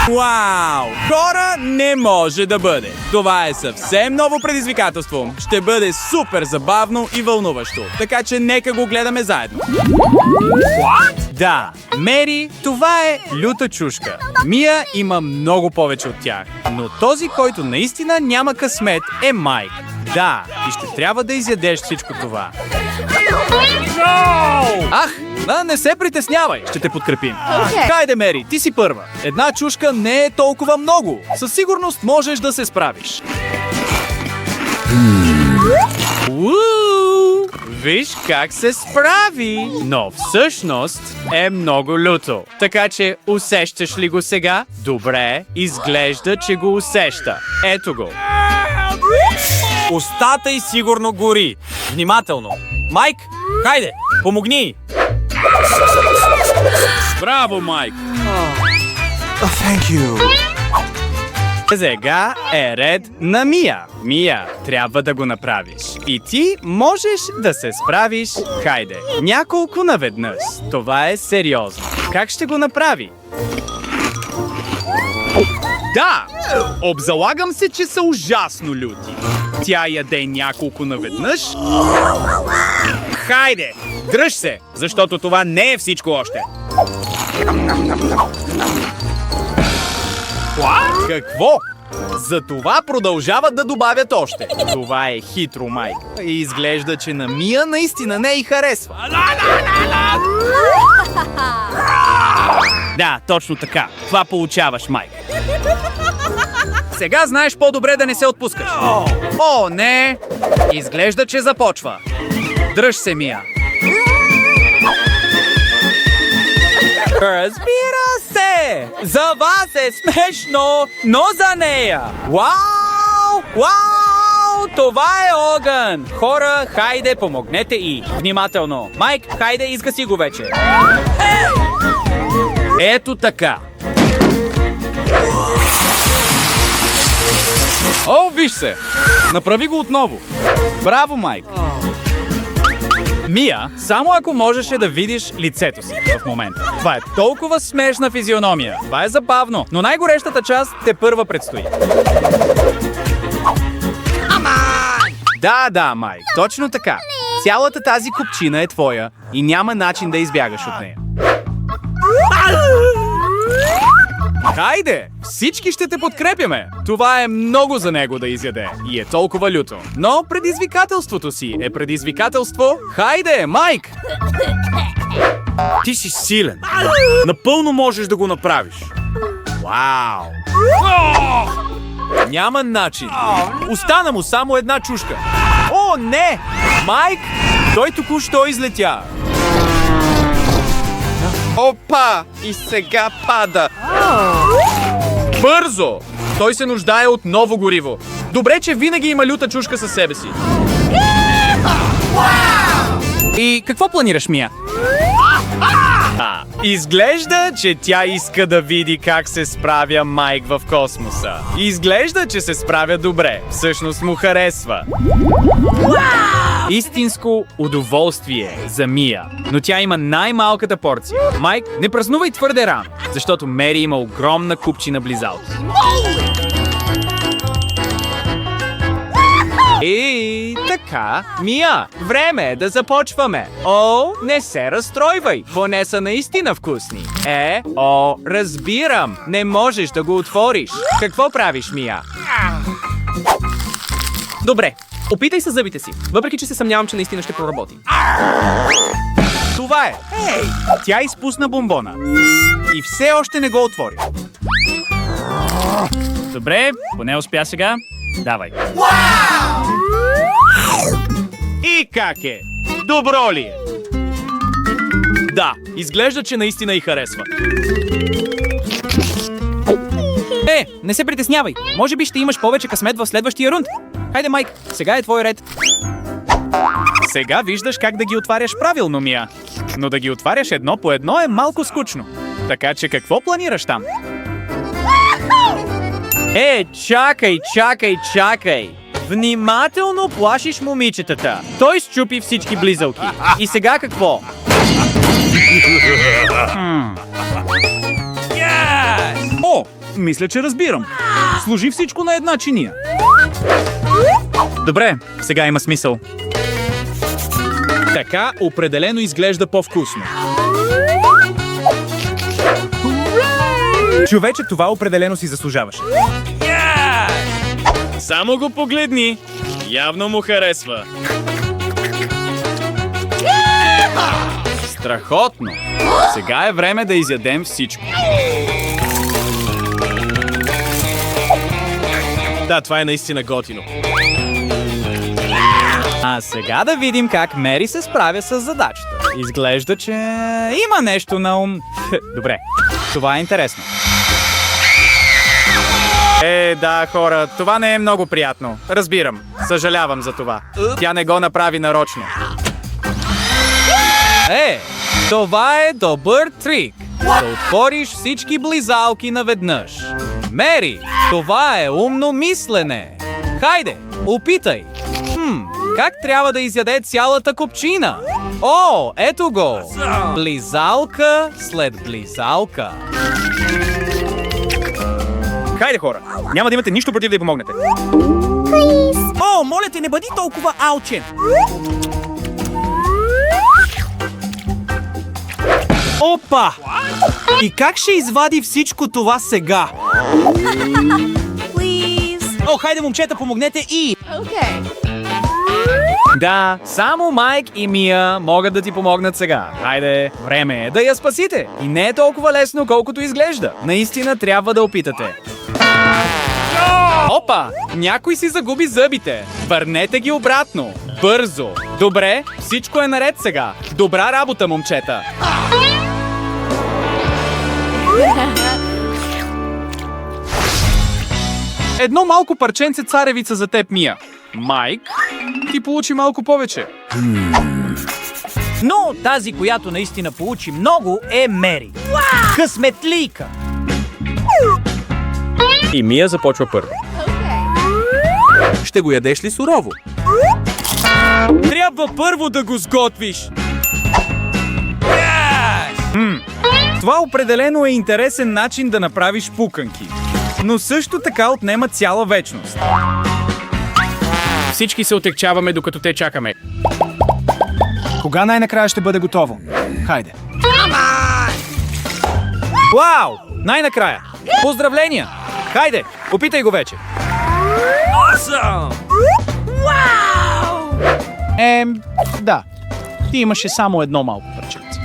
Вау! Хора, не може да бъде! Това е съвсем ново предизвикателство. Ще бъде супер забавно и вълнуващо. Така че нека го гледаме заедно. What? Да, Мери, това е люта чушка. Мия има много повече от тях. Но този, който наистина няма късмет, е Майк. Да, и ще трябва да изядеш всичко това. Ах, не се притеснявай, ще те подкрепим. Хайде, Мери, ти си първа. Една чушка не е толкова много. Със сигурност можеш да се справиш. Виж как се справи! Но всъщност е много люто. Така че усещаш ли го сега? Добре, изглежда, че го усеща. Ето го. Устата й сигурно гори. Внимателно. Майк, хайде, помогни! Браво, Майк! Thank you. Сега е ред на Мия. Мия, трябва да го направиш. И ти можеш да се справиш. Хайде, няколко наведнъж. Това е сериозно. Как ще го направи? Да! Обзалагам се, че са ужасно люти. Тя яде няколко наведнъж. Хайде, дръж се, защото това не е всичко още. Какво? За това продължават да добавят още. Това е хитро, Майк. И изглежда, че на Мия наистина не й харесва. Да, точно така. Това получаваш, Майк. Сега знаеш по-добре да не се отпускаш. О, не! Изглежда, че започва. Дръж се, Мия. Разбира се! За вас е смешно, но за нея! Вау! Вау! Това е огън! Хора, хайде, помогнете и. Внимателно. Майк, хайде, изгаси го вече. Ето така. О, виж се! Направи го отново. Браво, Майк! Мия, само ако можеше да видиш лицето си в момента. Това е толкова смешна физиономия. Това е забавно, но най-горещата част те първа предстои. Да, Майк, точно така. Цялата тази купчина е твоя и няма начин да избягаш от нея. Хайде! Всички ще те подкрепяме! Това е много за него да изяде и е толкова люто. Но предизвикателството си е предизвикателство. Хайде, Майк! Ти си силен. Напълно можеш да го направиш. Вау! Няма начин. Остана му само една чушка. О, не! Майк! Той току-що излетя. Опа! И сега пада. Бързо! Той се нуждае от ново гориво. Добре, че винаги има люта чушка със себе си. И какво планираш, Мия? Изглежда, че тя иска да види как се справя Майк в космоса. Изглежда, че се справя добре. Всъщност му харесва. Истинско удоволствие за Мия. Но тя има най-малката порция. Майк, не празнувай твърде рано, защото Мери има огромна купчина близалки. И така, Мия, време е да започваме. О, не се разстройвай, поне са наистина вкусни. Разбирам, не можеш да го отвориш. Какво правиш, Мия? Добре, опитай с зъбите си, въпреки че се съмнявам, че наистина ще проработи. Това е. Тя изпусна бомбона. И все още не го отвори. Добре, поне успя сега. Давай. И как е? Добро ли е? Да, изглежда, че наистина й харесва. Не се притеснявай. Може би ще имаш повече късмет в следващия рунд. Хайде, Майк, сега е твой ред. Сега виждаш как да ги отваряш правилно, Мия. Но да ги отваряш едно по едно е малко скучно. Така че какво планираш там? Чакай! Внимателно плашиш момичетата. Той счупи всички близалки. И сега какво? О, Мисля, че разбирам. Сложи всичко на една чиния. Добре, сега има смисъл. Така определено изглежда по-вкусно. Човече, това определено си заслужаваше. Само го погледни. Явно му харесва. Страхотно! Сега е време да изядем всичко. Да, това е наистина готино. А сега да видим как Мери се справя с задачата. Изглежда, че има нещо на ум. Добре, това е интересно. Да, хора, това не е много приятно. Разбирам. Съжалявам за това. Тя не го направи нарочно. Това е добър трик. Да отвориш всички близалки наведнъж. Мери, това е умно мислене. Хайде, опитай. Как трябва да изяде цялата купчина? О, ето го! Близалка след близалка. Хайде, хора, няма да имате нищо против да й помогнете. О, моля те, не бъди толкова алчен. Опа! И как ще извади всичко това сега? О, хайде, момчета, помогнете и... Да, само Майк и Мия могат да ти помогнат сега. Хайде, време е да я спасите. И не е толкова лесно, колкото изглежда. Наистина трябва да опитате. Опа! Някой си загуби зъбите. Върнете ги обратно. Бързо. Добре, всичко е наред сега. Добра работа, момчета. Едно малко парченце царевица за теб, Мия. Майк, ти получи малко повече. Но тази, която наистина получи много, е Мери. Късметлийка! И Мия започва първо. Ще го ядеш ли сурово? Трябва първо да го сготвиш. Това определено е интересен начин да направиш пуканки. Но също така отнема цяла вечност. Всички се отекчаваме, докато те чакаме. Кога най-накрая ще бъде готово? Хайде. Вау! Най-накрая! Поздравления! Хайде, опитай го вече. Да. Ти имаше само едно малко парченце.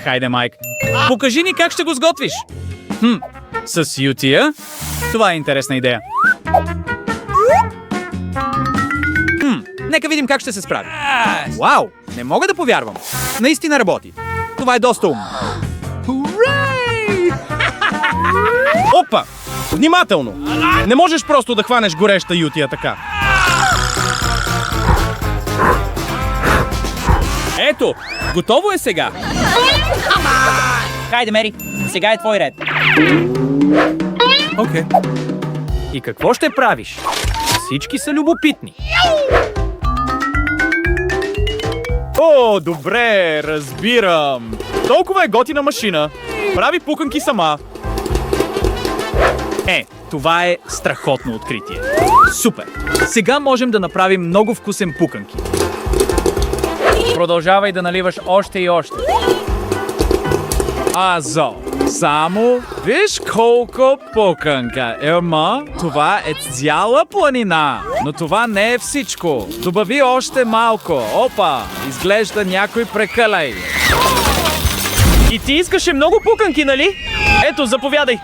Хайде, Майк. Покажи ни как ще го сготвиш. С ютия? Това е интересна идея. Нека видим как ще се справи. Вау! Не мога да повярвам. Наистина работи. Това е доста умно. Опа! Внимателно! Не можеш просто да хванеш гореща ютия така. Ето, готово е сега. Хайде, Мери, сега е твой ред. Окей. И какво ще правиш? Всички са любопитни. О, добре, разбирам. Толкова е готина машина. Прави пуканки сама. Това е страхотно откритие. Супер! Сега можем да направим много вкусен пуканки. Продължавай да наливаш още и още. Само виж колко пуканка. Това е цяла планина. Но това не е всичко. Добави още малко. Опа, изглежда някой прекалей. И ти искаше много пуканки, нали? Ето, заповядай.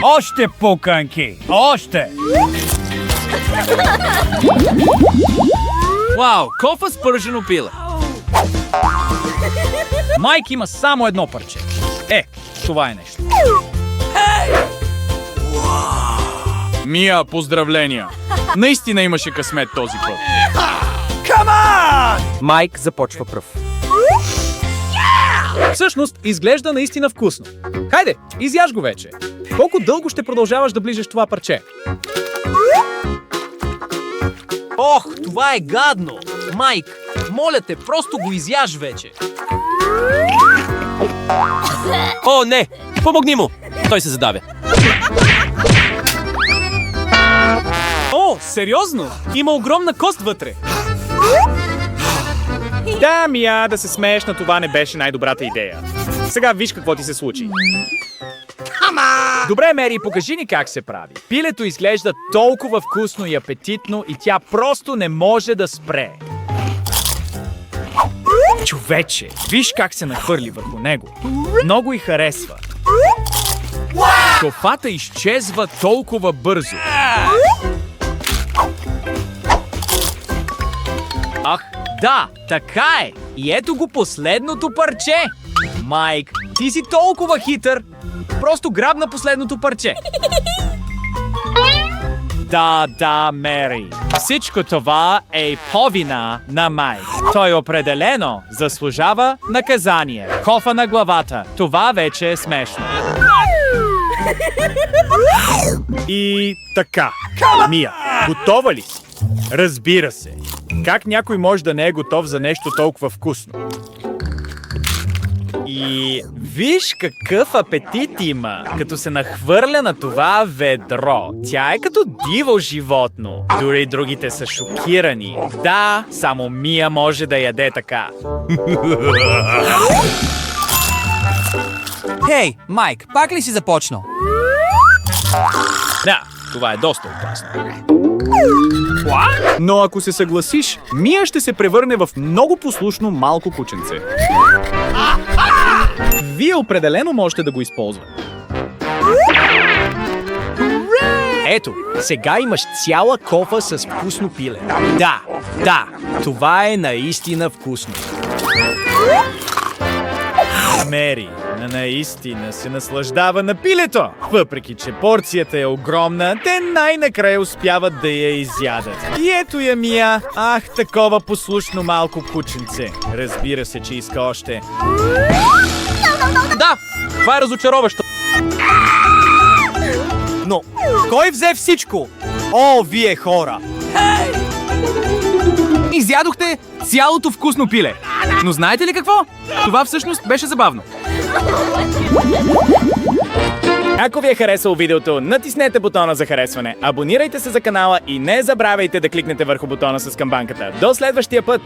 Още пуканки! Още! Вау, кофа с пържено пиле. Майк има само едно парче. Това е нещо. Мия, поздравления. Наистина имаше късмет този път. Майк започва пръв. Всъщност, изглежда наистина вкусно. Хайде, изяж го вече. Колко дълго ще продължаваш да ближеш това парче? Ох, това е гадно! Майк, Моля те, просто го изяж вече. О, не! Помогни му! Той се задавя. О, сериозно? Има огромна кост вътре. Да, Мия, да се смееш на това не беше най-добрата идея. Сега виж какво ти се случи. Добре, Мери, покажи ни как се прави. Пилето изглежда толкова вкусно и апетитно и тя просто не може да спре. Човече, виж как се нахвърли върху него. Много й харесва. Кофата изчезва толкова бързо. Ах, да, така е. И ето го последното парче. Майк, ти си толкова хитър. Просто грабна последното парче. Да, Мери. Всичко това е по вина на Майк. Той определено заслужава наказание. Кофа на главата. Това вече е смешно. И така. Мия, готова ли си? Разбира се. Как някой може да не е готов за нещо толкова вкусно? И виж какъв апетит има, като се нахвърля на това ведро. Тя е като диво животно. Дори другите са шокирани. Да, само Мия може да яде така. Хей, Майк, пак ли си започнал? Да, това е доста опасно. Но ако се съгласиш, Мия ще се превърне в много послушно малко кученце. Вие определено можете да го използвате. Ето, сега имаш цяла кофа с вкусно пиле. Да, това е наистина вкусно. Мери, наистина се наслаждава на пилето. Въпреки че порцията е огромна, те най-накрая успяват да я изядат. И ето я Мия. Ах, такова послушно малко кученце. Разбира се, че иска още. Да! Това е разочароващо. Но, кой взе всичко? О, вие хора! Изядохте цялото вкусно пиле. Но знаете ли какво? Това всъщност беше забавно. Ако ви е харесало видеото, натиснете бутона за харесване, абонирайте се за канала и не забравяйте да кликнете върху бутона с камбанката. До следващия път!